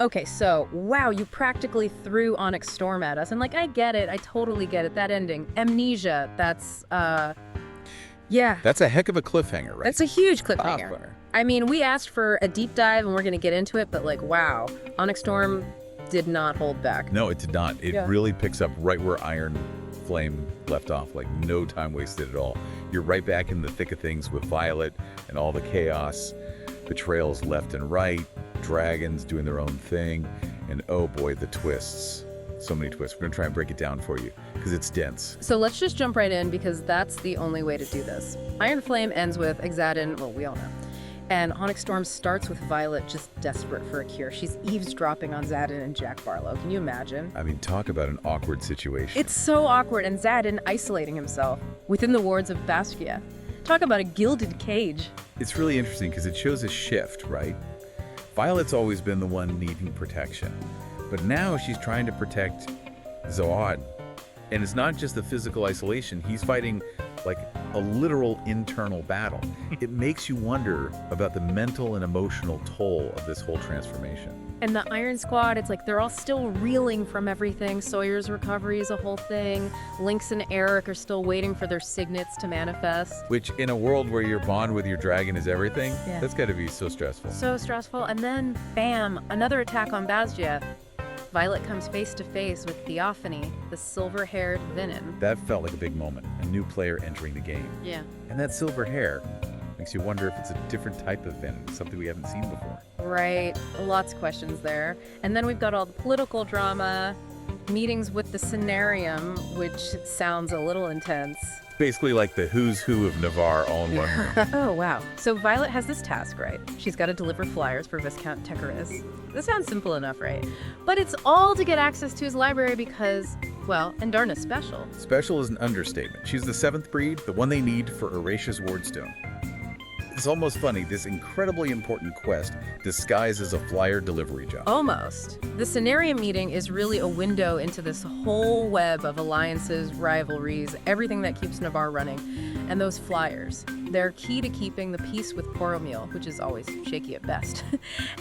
Okay, so, wow, you practically threw Onyx Storm at us. And, like, I get it. I totally get it. That ending. Amnesia. That's, yeah. That's a heck of a cliffhanger, right? That's a huge cliffhanger. Popper. I mean, we asked for a deep dive, and we're going to get into it, but, like, wow. Onyx Storm did not hold back. No, it did not. It really picks up right where Iron Flame left off. Like, no time wasted at all. You're right back in the thick of things with Violet and all the chaos. Betrayals left and right. Dragons doing their own thing. And oh boy, the twists. So many twists. We're going to try and break it down for you because it's dense. So let's just jump right in because that's the only way to do this. Iron Flame ends with Exadin, well, we all know. And Onyx Storm starts with Violet just desperate for a cure. She's eavesdropping on Xadin and Jack Barlow. Can you imagine? I mean, talk about an awkward situation. It's so awkward, and Xadin isolating himself within the wards of Bastia. Talk about a gilded cage. It's really interesting because it shows a shift, right? Violet's always been the one needing protection. But now she's trying to protect Zoad. And it's not just the physical isolation. He's fighting like a literal internal battle. It makes you wonder about the mental and emotional toll of this whole transformation. And the Iron Squad, it's like they're all still reeling from everything. Sawyer's recovery is a whole thing. Lynx and Eric are still waiting for their signets to manifest. Which, in a world where your bond with your dragon is everything, that's got to be so stressful. So stressful. And then, bam, another attack on Bastia. Violet comes face to face with Theophany, the silver-haired villain. That felt like a big moment, a new player entering the game. Yeah. And that silver hair makes you wonder if it's a different type of villain, something we haven't seen before. Right. Lots of questions there. And then we've got all the political drama, meetings with the Scenarium, which sounds a little intense. Basically like the who's who of Navarre all in one room. Oh, wow. So Violet has this task, right? She's got to deliver flyers for Viscount Tecaris. This sounds simple enough, right? But it's all to get access to his library because, well, Andarna's special. Special is an understatement. She's the 7th breed, the one they need for Erasia's Wardstone. It's almost funny, this incredibly important quest disguised as a flyer delivery job. Almost. The Scenarium meeting is really a window into this whole web of alliances, rivalries, everything that keeps Navarre running. And those flyers, they're key to keeping the peace with Poromil, which is always shaky at best.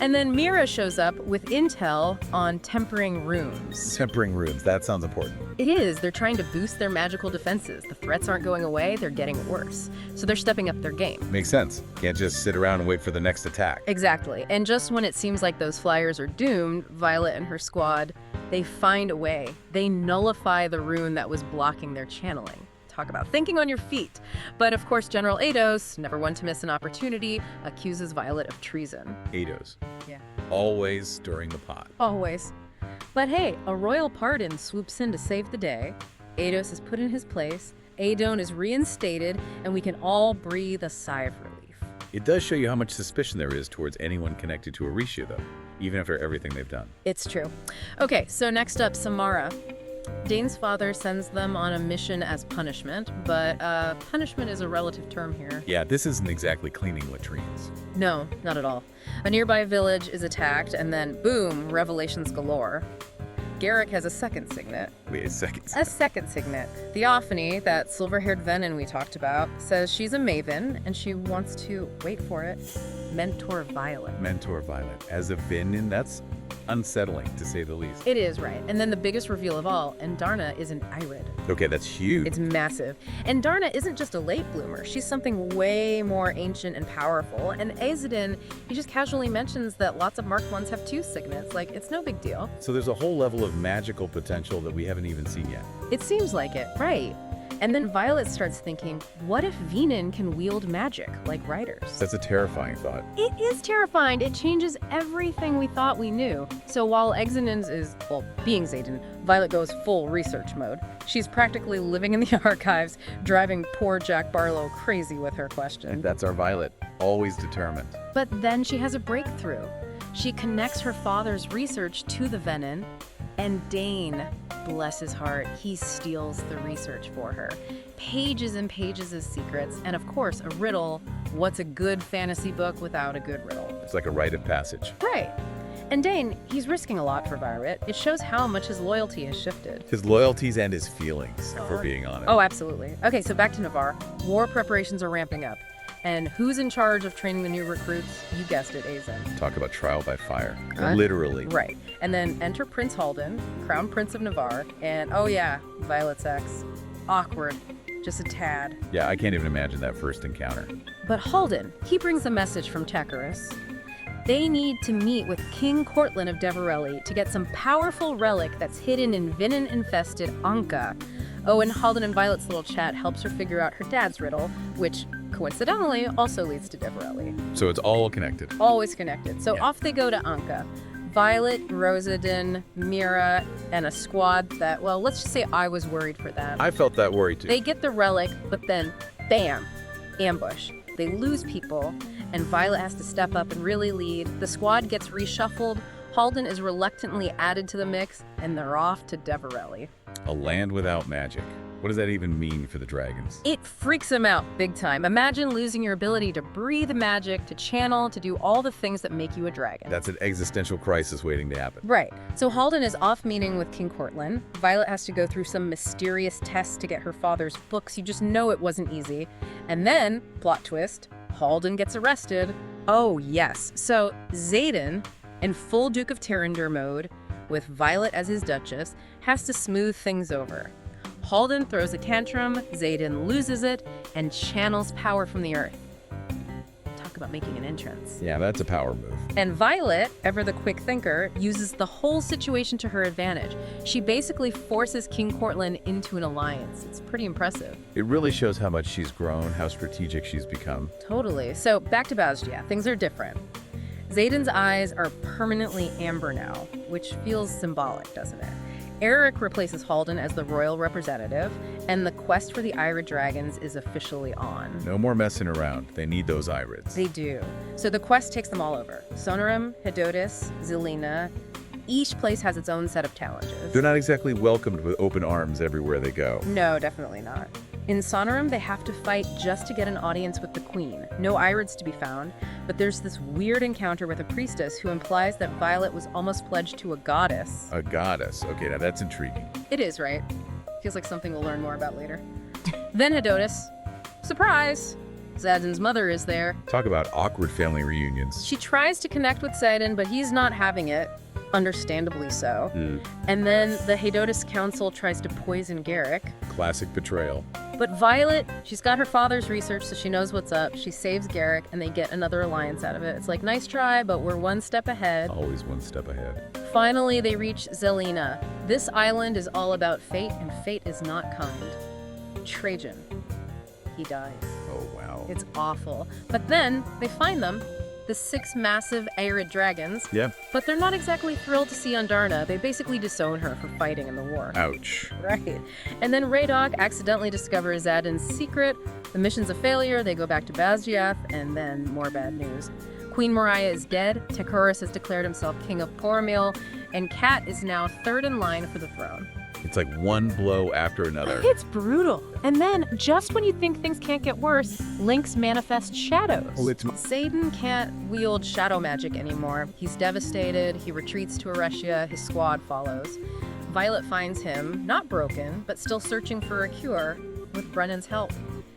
And then Mira shows up with intel on tempering runes. Tempering runes, that sounds important. It is. They're trying to boost their magical defenses. The threats aren't going away, they're getting worse. So they're stepping up their game. Makes sense. Can't just sit around and wait for the next attack. Exactly. And just when it seems like those flyers are doomed, Violet and her squad, they find a way. They nullify the rune that was blocking their channeling. Talk about thinking on your feet. But of course, General Ados, never one to miss an opportunity, accuses Violet of treason. Ados. Yeah. Always stirring the pot. Always. But hey, a royal pardon swoops in to save the day. Ados is put in his place, Adon is reinstated, and we can all breathe a sigh of relief. It does show you how much suspicion there is towards anyone connected to Aricia, though, even after everything they've done. It's true. Okay, so next up, Samara. Dane's father sends them on a mission as punishment, but punishment is a relative term here. Yeah, this isn't exactly cleaning latrines. No, not at all. A nearby village is attacked, and then boom, revelations galore. Garrick has a second signet. Wait a second. A second signet. Theophany, that silver-haired venin we talked about, says she's a maven, and she wants to, wait for it, mentor Violet. Mentor Violet. As a Venin, that's unsettling, to say the least. It is, right. And then the biggest reveal of all, Andarna is an Irid. Okay, that's huge. It's massive. And Darna isn't just a late bloomer. She's something way more ancient and powerful. And Azadin, he just casually mentions that lots of Marked Ones have 2 signets. Like, it's no big deal. So there's a whole level of magical potential that we haven't even seen yet. It seems like it, right. And then Violet starts thinking, what if Venin can wield magic like riders? That's a terrifying thought. It is terrifying. It changes everything we thought we knew. So while Exonins is, well, being Xaden, Violet goes full research mode. She's practically living in the archives, driving poor Jack Barlow crazy with her questions. That's our Violet, always determined. But then she has a breakthrough. She connects her father's research to the Venin, and Dane, bless his heart, he steals the research for her. Pages and pages of secrets, and of course, a riddle. What's a good fantasy book without a good riddle? It's like a rite of passage. Right. And Dane, he's risking a lot for Violet. It shows how much his loyalty has shifted. His loyalties and his feelings, if we're being honest. Oh, absolutely. Okay, so back to Navarre. War preparations are ramping up. And who's in charge of training the new recruits? You guessed it, Azen. Talk about trial by fire. Huh? Literally. Right. And then enter Prince Halden, Crown Prince of Navarre, and oh yeah, Violet's ex. Awkward. Just a tad. Yeah, I can't even imagine that first encounter. But Halden, he brings a message from Tecarus. They need to meet with King Cortland of Deverelli to get some powerful relic that's hidden in venom-infested Anka. Oh, and Halden and Violet's little chat helps her figure out her dad's riddle, which coincidentally also leads to Deverelli. So it's all connected. Always connected. So Yeah. off they go to Anka. Violet, Rosadin, Mira, and a squad that, well, let's just say I was worried for them. I felt that worry too. They get the relic, but then, bam, ambush. They lose people, and Violet has to step up and really lead. The squad gets reshuffled. Halden is reluctantly added to the mix, and they're off to Deverelli. A land without magic. What does that even mean for the dragons? It freaks them out big time. Imagine losing your ability to breathe magic, to channel, to do all the things that make you a dragon. That's an existential crisis waiting to happen. Right. So Halden is off meeting with King Cortland. Violet has to go through some mysterious tests to get her father's books. You just know it wasn't easy. And then, plot twist, Halden gets arrested. Oh, yes. So Xaden, in full Duke of Terrander mode, with Violet as his Duchess, has to smooth things over. Halden throws a tantrum, Xaden loses it, and channels power from the earth. Talk about making an entrance. Yeah, that's a power move. And Violet, ever the quick thinker, uses the whole situation to her advantage. She basically forces King Cortland into an alliance. It's pretty impressive. It really shows how much she's grown, how strategic she's become. Totally. So back to Bastia. Things are different. Xaden's eyes are permanently amber now, which feels symbolic, doesn't it? Eric replaces Halden as the royal representative, and the quest for the Irid dragons is officially on. No more messing around. They need those irids. They do. So the quest takes them all over. Sonorum, Hedotus, Zelina. Each place has its own set of challenges. They're not exactly welcomed with open arms everywhere they go. No, definitely not. In Sonorum, they have to fight just to get an audience with the queen. No Irids to be found, but there's this weird encounter with a priestess who implies that Violet was almost pledged to a goddess. A goddess. Okay, now that's intriguing. It is, right? Feels like something we'll learn more about later. Then Hedotus. Surprise! Xaden's mother is there. Talk about awkward family reunions. She tries to connect with Xaden, but he's not having it. Understandably so. And then the Hedotus Council tries to poison Garrick. Classic betrayal. But Violet, she's got her father's research, so she knows what's up. She saves Garrick, and they get another alliance out of it. It's like, nice try, but we're one step ahead. Always one step ahead. Finally, they reach Zelina. This island is all about fate, and fate is not kind. Trajan. He dies. Oh, wow. It's awful. But then, they find them. The 6 massive Arid dragons. Yeah. But they're not exactly thrilled to see Undarna. They basically disown her for fighting in the war. Ouch. Right. And then Raydog accidentally discovers Xaden's secret. The mission's a failure. They go back to Basgiath, and then more bad news. Queen Moriah is dead. Tecarus has declared himself king of Coromil, and Kat is now third in line for the throne. It's like one blow after another. It's brutal. And then, just when you think things can't get worse, Lynx manifests shadows. Oh, it's... Xaden can't wield shadow magic anymore. He's devastated. He retreats to Eretia. His squad follows. Violet finds him, not broken, but still searching for a cure, with Brennan's help.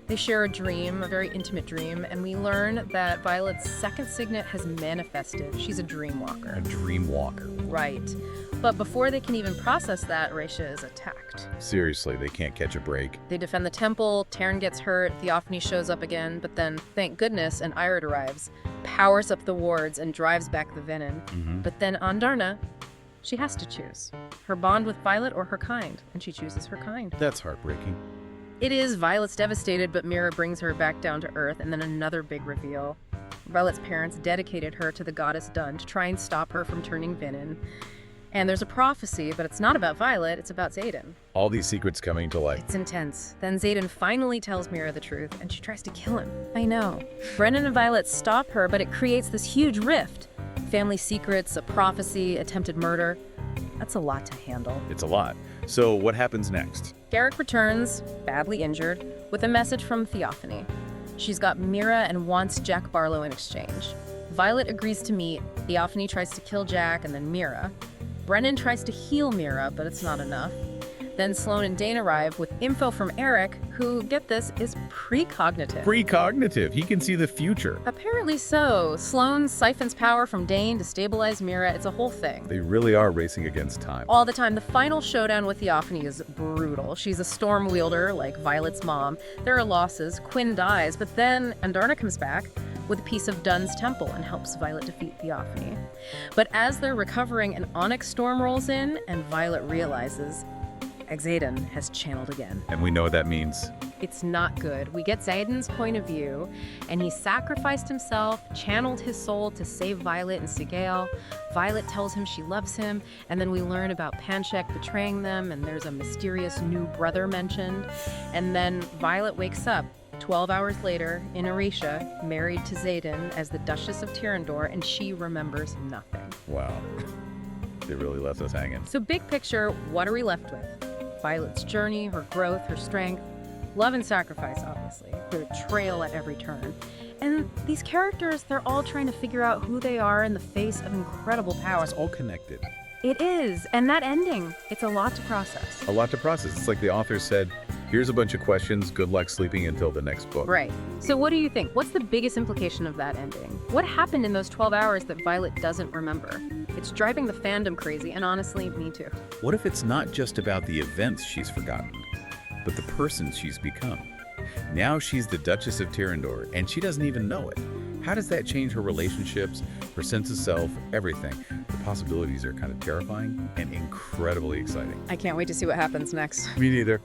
They share a dream, a very intimate dream, and we learn that Violet's second signet has manifested. She's a dream walker. A dream walker. Right. But before they can even process that, Eretia is attacked. Seriously, they can't catch a break. They defend the temple, Taryn gets hurt, Theophany shows up again, but then, thank goodness, an Irid arrives, powers up the wards, and drives back the venom. But then Undarna, she has to choose. Her bond with Violet or her kind, and she chooses her kind. That's heartbreaking. It is. Violet's devastated, but Mira brings her back down to earth, and then another big reveal. Violet's parents dedicated her to the goddess Dun to try and stop her from turning venom. And there's a prophecy, but it's not about Violet, it's about Xaden. All these secrets coming to light. It's intense. Then Xaden finally tells Mira the truth, and she tries to kill him. I know. Brennan and Violet stop her, but it creates this huge rift. Family secrets, a prophecy, attempted murder. That's a lot to handle. It's a lot. So what happens next? Garrick returns, badly injured, with a message from Theophany. She's got Mira and wants Jack Barlow in exchange. Violet agrees to meet. Theophany tries to kill Jack and then Mira. Brennan tries to heal Mira, but it's not enough. Then Sloane and Dane arrive with info from Eric, who, get this, is precognitive. Precognitive. He can see the future. Apparently so. Sloane siphons power from Dane to stabilize Mira. It's a whole thing. They really are racing against time. All the time. The final showdown with Theophany is brutal. She's a storm wielder, like Violet's mom. There are losses. Quinn dies, but then Andarna comes back with a piece of Dun's temple and helps Violet defeat Theophany. But as they're recovering, an Onyx Storm rolls in, and Violet realizes Xaden has channeled again. And we know what that means. It's not good. We get Xaden's point of view, and he sacrificed himself, channeled his soul to save Violet and Sigale. Violet tells him she loves him, and then we learn about Panchek betraying them, and there's a mysterious new brother mentioned. And then Violet wakes up 12 hours later in Arisha, married to Xaden as the Duchess of Tyrandor, and she remembers nothing. Wow. They really left us hanging. So big picture, what are we left with? Violet's journey, her growth, her strength, love and sacrifice, obviously, her betrayal at every turn. And these characters, they're all trying to figure out who they are in the face of incredible power. It's all connected. It is. And that ending, it's a lot to process. A lot to process. It's like the author said, here's a bunch of questions. Good luck sleeping until the next book. Right. So what do you think? What's the biggest implication of that ending? What happened in those 12 hours that Violet doesn't remember? It's driving the fandom crazy, and honestly, me too. What if it's not just about the events she's forgotten, but the person she's become? Now she's the Duchess of Tyrandor, and she doesn't even know it. How does that change her relationships, her sense of self, everything? The possibilities are kind of terrifying and incredibly exciting. I can't wait to see what happens next. Me neither.